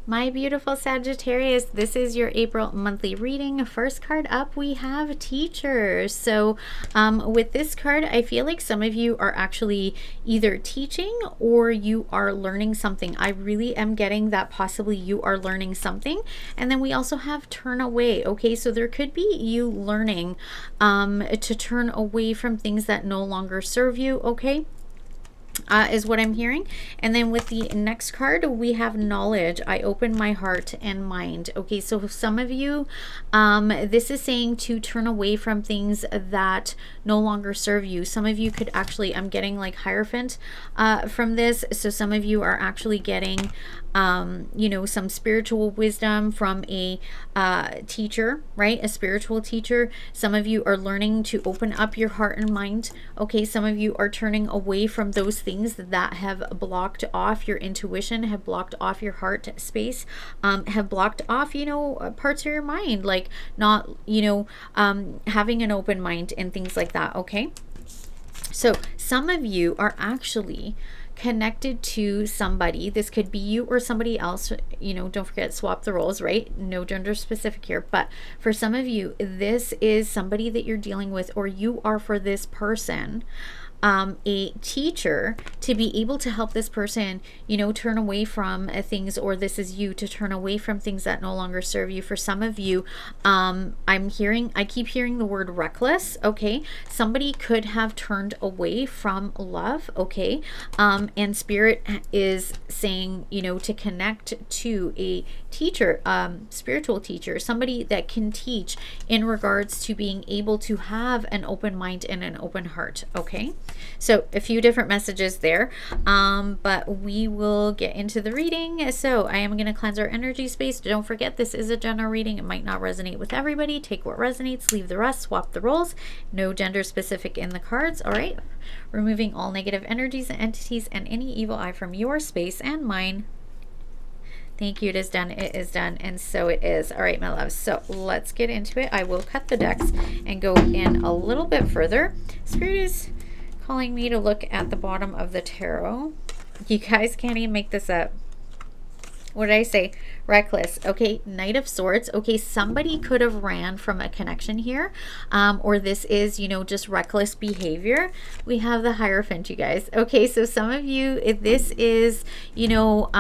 My beautiful Sagittarius, this is your April monthly reading. First card up, we have teachers. So with this card, I feel like some of you are actually either teaching or you are learning something. I really am getting that possibly you are learning something. And then we also have turn away. Okay, so there could be you learning to turn away from things that no longer serve you. Okay. Is what I'm hearing. And then with the next card, we have knowledge. I open my heart and mind. Okay, so some of you, this is saying to turn away from things that no longer serve you. Some of you could actually, I'm getting like Hierophant from this. So some of you are actually getting you know, some spiritual wisdom from a teacher, right? A spiritual teacher. Some of you are learning to open up your heart and mind. Okay, some of you are turning away from those things that have blocked off your intuition, have blocked off your heart space, have blocked off, you know, parts of your mind, like not, you know, having an open mind and things like that. Okay, so some of you are actually connected to somebody. This could be you or somebody else, you know, don't forget, swap the roles, right? No gender specific here, but for some of you, this is somebody that you're dealing with, or you are for this person a teacher to be able to help this person, you know, turn away from things, or this is you to turn away from things that no longer serve you. For some of you, I keep hearing the word reckless. Okay, somebody could have turned away from love. Okay, and spirit is saying, you know, to connect to a teacher, spiritual teacher, somebody that can teach in regards to being able to have an open mind and an open heart. Okay, so a few different messages there, but we will get into the reading. So I am going to cleanse our energy space. Don't forget, this is a general reading. It might not resonate with everybody. Take what resonates, leave the rest, swap the roles. No gender specific in the cards. All right, removing all negative energies and entities and any evil eye from your space and mine. Thank you. It is done. It is done. And so it is. All right, my loves. So let's get into it. I will cut the decks and go in a little bit further. Spirit is calling me to look at the bottom of the tarot. You guys can't even make this up. What did I say? Reckless. Okay, Knight of Swords. Okay, somebody could have ran from a connection here, or this is, you know, just reckless behavior. We have the Hierophant, you guys. Okay, so some of you, if this is, you know,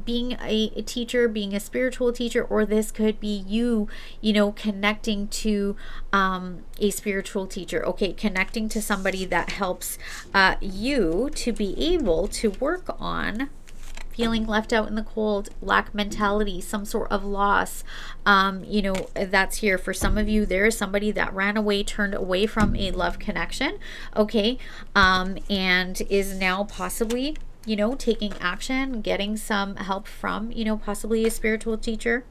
being a teacher, being a spiritual teacher, or this could be you, you know, connecting to a spiritual teacher. Okay, connecting to somebody that helps you to be able to work on feeling left out in the cold, lack mentality, some sort of loss, you know, that's here. For some of you, there is somebody that ran away, turned away from a love connection, okay, and is now possibly, you know, taking action, getting some help from, you know, possibly a spiritual teacher.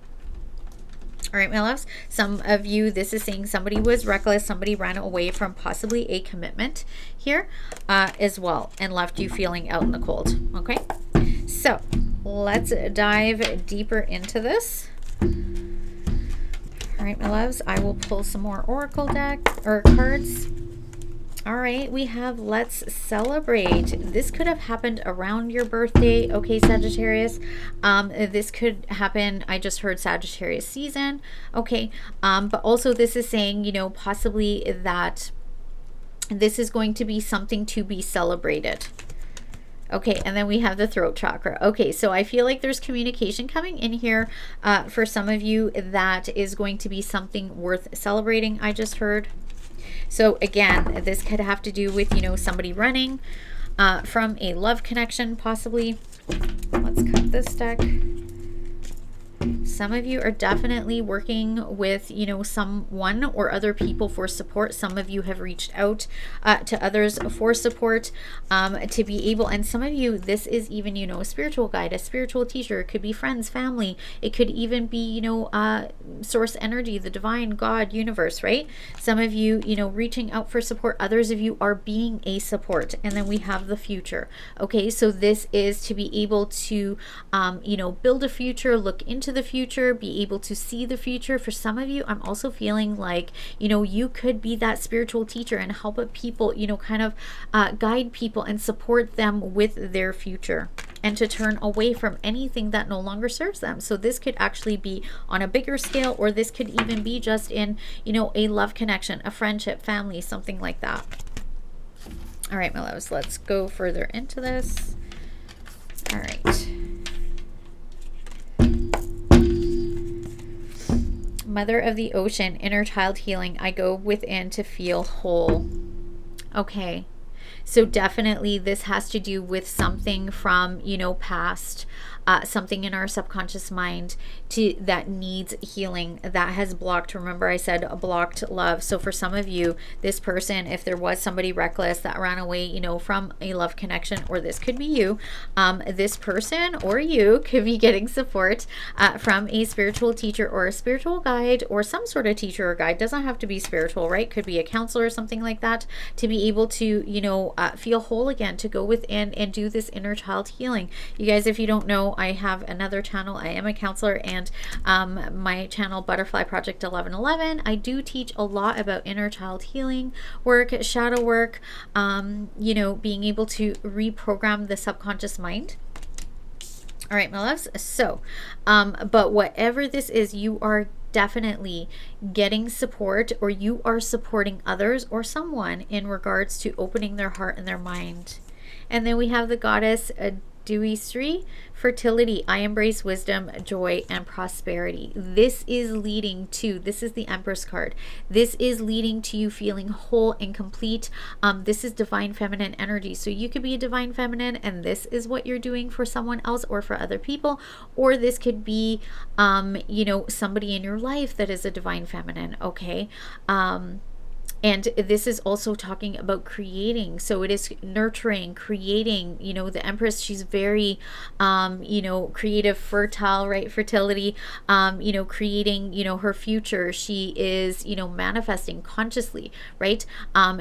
All right, my loves, some of you, this is saying somebody was reckless, somebody ran away from possibly a commitment here as well, and left you feeling out in the cold. Okay, so let's dive deeper into this. All right, my loves, I will pull some more oracle deck or cards. All right, we have let's celebrate. This could have happened around your birthday. Okay, Sagittarius. This could happen, I just heard Sagittarius season. Okay, but also this is saying, you know, possibly that this is going to be something to be celebrated. Okay, and then we have the throat chakra. Okay, so I feel like there's communication coming in here for some of you that is going to be something worth celebrating, I just heard. So again, this could have to do with, you know, somebody running from a love connection, possibly. Let's cut this deck. Some of you are definitely working with, you know, someone or other people for support. Some of you have reached out to others for support to be able, and some of you, this is even, you know, a spiritual guide, a spiritual teacher. It could be friends, family. It could even be, you know, source energy, the divine, God, universe, right? Some of you, you know, reaching out for support. Others of you are being a support. And then we have the future. Okay, so this is to be able to, you know, build a future, look into the future, be able to see the future. For some of you, I'm also feeling like, you know, you could be that spiritual teacher and help people, you know, kind of guide people and support them with their future. and to turn away from anything that no longer serves them. So this could actually be on a bigger scale, or this could even be just in, you know, a love connection, a friendship, family, something like that. All right, my loves, let's go further into this. All right. Mother of the Ocean, inner child healing. I go within to feel whole. Okay. So definitely this has to do with something from, you know, past, something in our subconscious mind that needs healing, that has blocked. Remember I said a blocked love. So for some of you, this person, if there was somebody reckless that ran away, you know, from a love connection, or this could be you, this person or you could be getting support from a spiritual teacher or a spiritual guide, or some sort of teacher or guide. Doesn't have to be spiritual, right? Could be a counselor or something like that, to be able to, you know, feel whole again, to go within and do this inner child healing. You guys, if you don't know, I have another channel. I am a counselor, and my channel, Butterfly Project 1111, I do teach a lot about inner child healing work, shadow work, you know, being able to reprogram the subconscious mind. All right, my loves. So, but whatever this is, you are definitely getting support, or you are supporting others or someone in regards to opening their heart and their mind. And then we have the goddess Dewi, fertility. I embrace wisdom, joy, and prosperity. This is leading to, this is the Empress card. This is leading to you feeling whole and complete. This is divine feminine energy. So you could be a divine feminine, and this is what you're doing for someone else or for other people. Or this could be, you know, somebody in your life that is a divine feminine. Okay. And this is also talking about creating. So it is nurturing, creating, you know, the Empress, she's very, you know, creative, fertile, right? Fertility, you know, creating, you know, her future. She is, you know, manifesting consciously, right?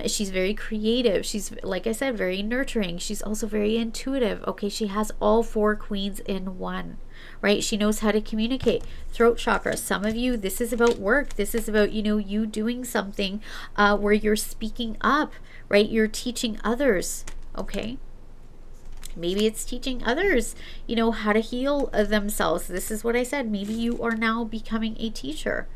She's very creative. She's, like I said, very nurturing. She's also very intuitive. Okay. She has all four queens in one. Right? She knows how to communicate. Throat chakra. Some of you, this is about work. This is about, you know, you doing something where you're speaking up, right? You're teaching others. Okay. Maybe it's teaching others, you know, how to heal themselves. This is what I said. Maybe you are now becoming a teacher,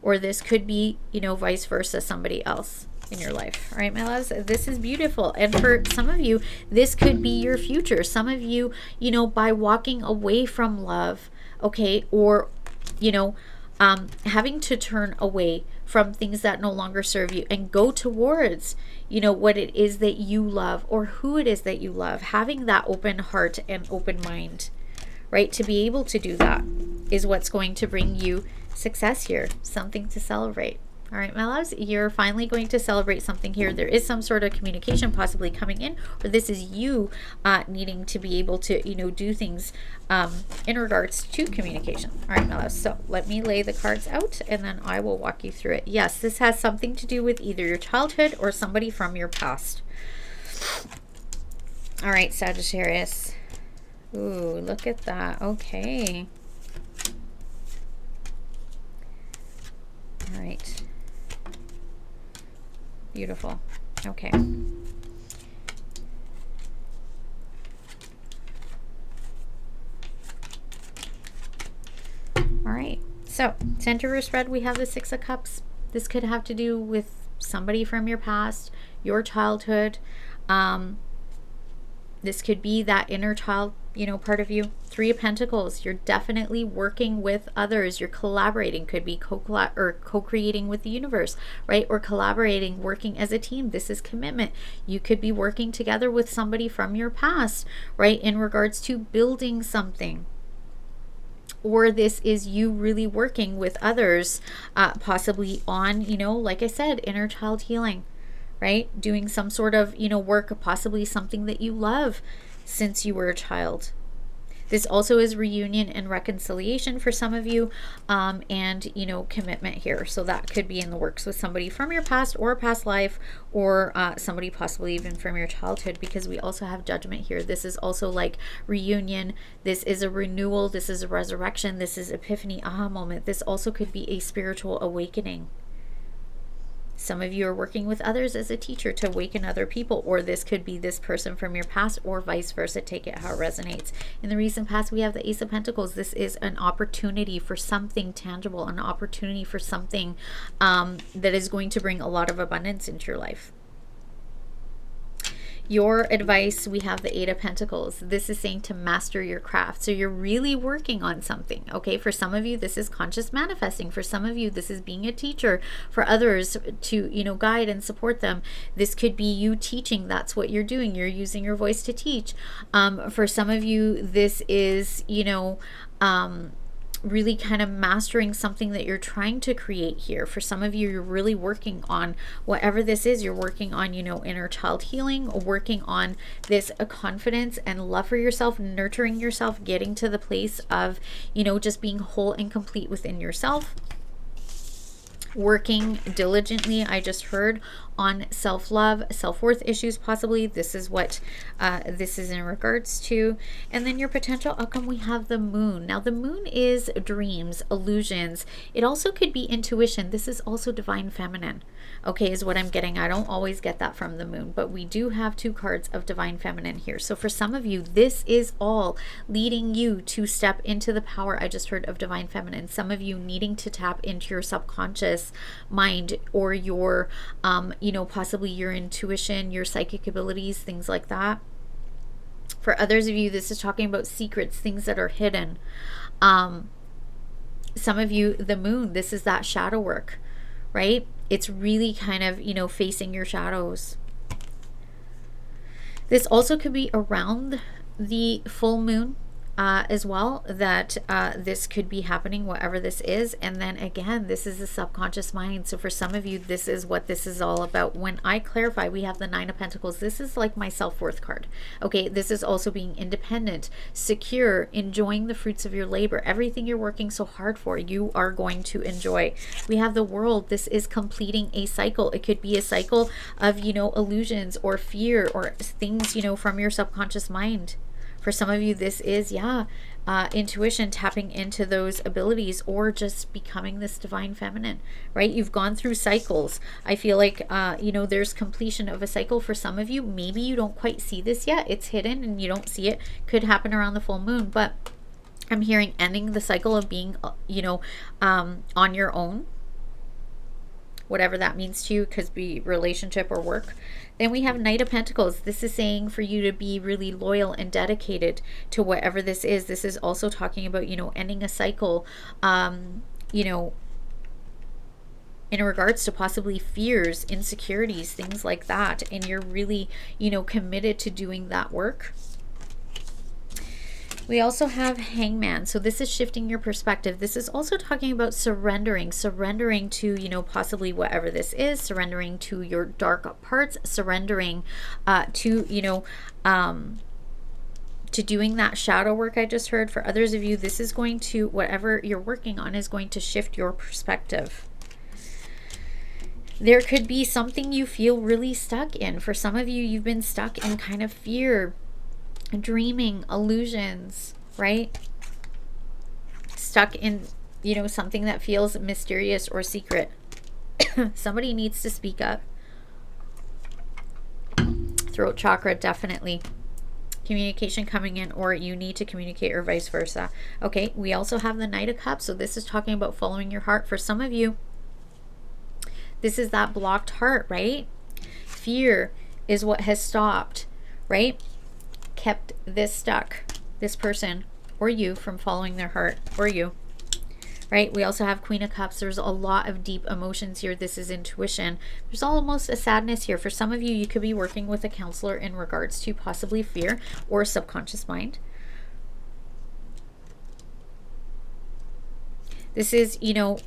or this could be, you know, vice versa, somebody else in your life. All right, my loves, this is beautiful. And for some of you, this could be your future. Some of you, you know, by walking away from love, okay, or, you know, having to turn away from things that no longer serve you and go towards, you know, what it is that you love, or who it is that you love. Having that open heart and open mind, right? To be able to do that is what's going to bring you success here, something to celebrate. All right, my loves, you're finally going to celebrate something here. There is some sort of communication possibly coming in, or this is you needing to be able to, you know, do things in regards to communication. All right, my loves, so let me lay the cards out, and then I will walk you through it. Yes, this has something to do with either your childhood or somebody from your past. All right, Sagittarius. Ooh, look at that. Okay. All right. Beautiful. Okay. All right. So, center spread, we have the Six of Cups. This could have to do with somebody from your past, your childhood. This could be that inner child, you know, part of you. Three of Pentacles. You're definitely working with others. You're collaborating. Could be co-creating with the universe, right? Or collaborating, working as a team. This is commitment. You could be working together with somebody from your past, right? In regards to building something. Or this is you really working with others, possibly on, you know, like I said, inner child healing. Right? Doing some sort of, you know, work, possibly something that you love since you were a child. This also is reunion and reconciliation for some of you, and, you know, commitment here. So that could be in the works with somebody from your past or past life, or somebody possibly even from your childhood, because we also have judgment here. This is also like reunion. This is a renewal. This is a resurrection. This is epiphany, aha moment. This also could be a spiritual awakening. Some of you are working with others as a teacher to awaken other people, or this could be this person from your past, or vice versa. Take it how it resonates. In the recent past, we have the Ace of Pentacles. This is an opportunity for something tangible, an opportunity for something that is going to bring a lot of abundance into your life. Your advice, we have the Eight of Pentacles. This is saying to master your craft. So you're really working on something, okay? For some of you, this is conscious manifesting. For some of you, this is being a teacher. For others, to, you know, guide and support them. This could be you teaching. That's what you're doing. You're using your voice to teach. For some of you, this is, you know, really kind of mastering something that you're trying to create here. For some of you, you're really working on whatever this is. You're working on, you know, inner child healing, working on this confidence and love for yourself, nurturing yourself, getting to the place of, you know, just being whole and complete within yourself. Working diligently, I just heard, on self-love, self-worth issues possibly. This is what this is in regards to. And then your potential outcome, we have the moon. Now the moon is dreams, illusions. It also could be intuition. This is also divine feminine, okay, is what I'm getting. I don't always get that from the moon, but we do have two cards of divine feminine here. So for some of you, this is all leading you to step into the power, I just heard, of divine feminine. Some of you needing to tap into your subconscious mind, or your you know, possibly your intuition, your psychic abilities, things like that. For others of you, this is talking about secrets, things that are hidden. Some of you, the moon, this is that shadow work, right? It's really kind of, you know, facing your shadows. This also could be around the full moon as well, that this could be happening, whatever this is. And then again, this is the subconscious mind. So for some of you, this is what this is all about. When I clarify, we have the Nine of Pentacles. This is like my self-worth card. Okay, this is also being independent, secure, enjoying the fruits of your labor. Everything you're working so hard for, you are going to enjoy. We have the World. This is completing a cycle. It could be a cycle of, you know, illusions or fear or things, you know, from your subconscious mind. For some of you, this is, intuition, tapping into those abilities, or just becoming this divine feminine, right? You've gone through cycles. I feel like, you know, there's completion of a cycle for some of you. Maybe you don't quite see this yet. It's hidden and you don't see it. Could happen around the full moon, but I'm hearing ending the cycle of being, you know, on your own, whatever that means to you. Could be relationship or work. Then we have Knight of Pentacles. This is saying for you to be really loyal and dedicated to whatever this is. This is also talking about, you know, ending a cycle, you know, in regards to possibly fears, insecurities, things like that. And you're really, you know, committed to doing that work. We also have Hangman. So this is shifting your perspective. This is also talking about surrendering to, you know, possibly whatever this is, surrendering to your dark parts, surrendering to, you know, to doing that shadow work I just heard. For others of you, this is going to, whatever you're working on is going to shift your perspective. There could be something you feel really stuck in. For some of you, you've been stuck in kind of fear, dreaming, illusions, right? Stuck in, you know, something that feels mysterious or secret. Somebody needs to speak up. Throat chakra, definitely. Communication coming in, or you need to communicate, or vice versa. Okay, we also have the Knight of Cups. So this is talking about following your heart. For some of you, this is that blocked heart, right? Fear is what has stopped, right? Kept this stuck, this person or you, from following their heart, or you, right? We also have Queen of Cups. There's a lot of deep emotions here. This is intuition. There's almost a sadness here. For some of you, you could be working with a counselor in regards to possibly fear or subconscious mind. This is, you know,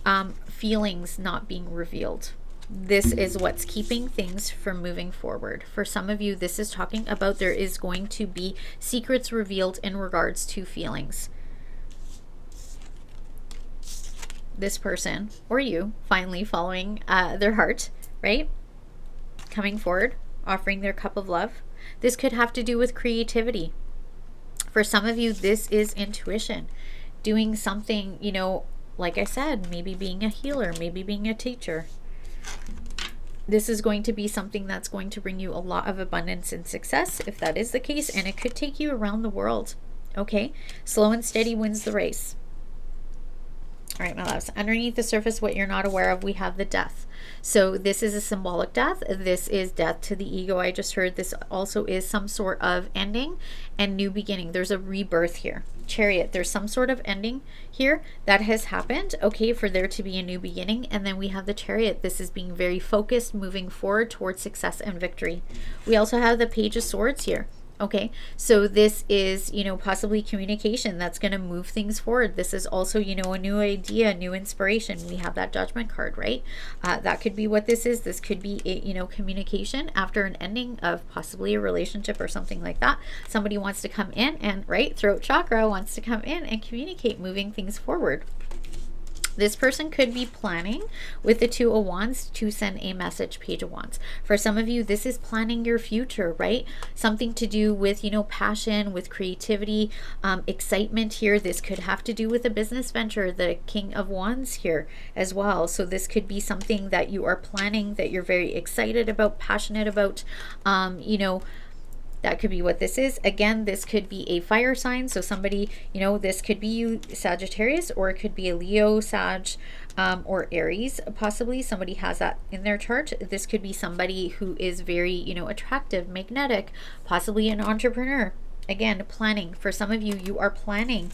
feelings not being revealed. This is what's keeping things from moving forward. For some of you, this is talking about there is going to be secrets revealed in regards to feelings. This person or you finally following their heart, right? Coming forward, offering their cup of love. This could have to do with creativity. For some of you, this is intuition. Doing something, you know, like I said, maybe being a healer, maybe being a teacher. This is going to be something that's going to bring you a lot of abundance and success, if that is the case, and it could take you around the world. Okay, slow and steady wins the race. All right, my loves, underneath the surface, what you're not aware of, we have the death. So this is a symbolic death. This is death to the ego. I just heard this also is some sort of ending and new beginning. There's a rebirth here. Chariot, there's some sort of ending here that has happened, okay, for there to be a new beginning. And then we have the Chariot. This is being very focused, moving forward towards success and victory. We also have the Page of Swords here. Okay, so this is, you know, possibly communication that's going to move things forward. This is also, you know, a new idea, new inspiration. We have that Judgment card, right? That could be what this is. This could be, you know, communication after an ending of possibly a relationship or something like that. Somebody wants to come in and, right, throat chakra wants to come in and communicate, moving things forward. This person could be planning with the Two of Wands to send a message, Page of Wands. For some of you, this is planning your future, right? Something to do with, you know, passion, with creativity, excitement here. This could have to do with a business venture, the King of Wands here as well. So this could be something that you are planning, that you're very excited about, passionate about, you know. That could be what this is. Again, this could be a fire sign. So somebody, you know, this could be you, Sagittarius, or it could be a Leo, Sag, or Aries, possibly. Somebody has that in their chart. This could be somebody who is very, you know, attractive, magnetic, possibly an entrepreneur. Again, planning. For some of you, you are planning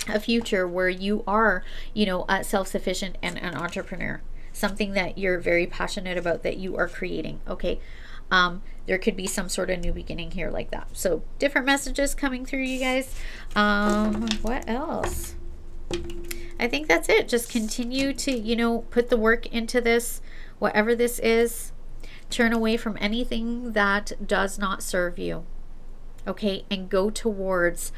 a future where you are, you know, self-sufficient and an entrepreneur. Something that you're very passionate about, that you are creating, okay? There could be some sort of new beginning here like that. So different messages coming through, you guys. What else? I think that's it. Just continue to, you know, put the work into this, whatever this is. Turn away from anything that does not serve you. Okay, and go towards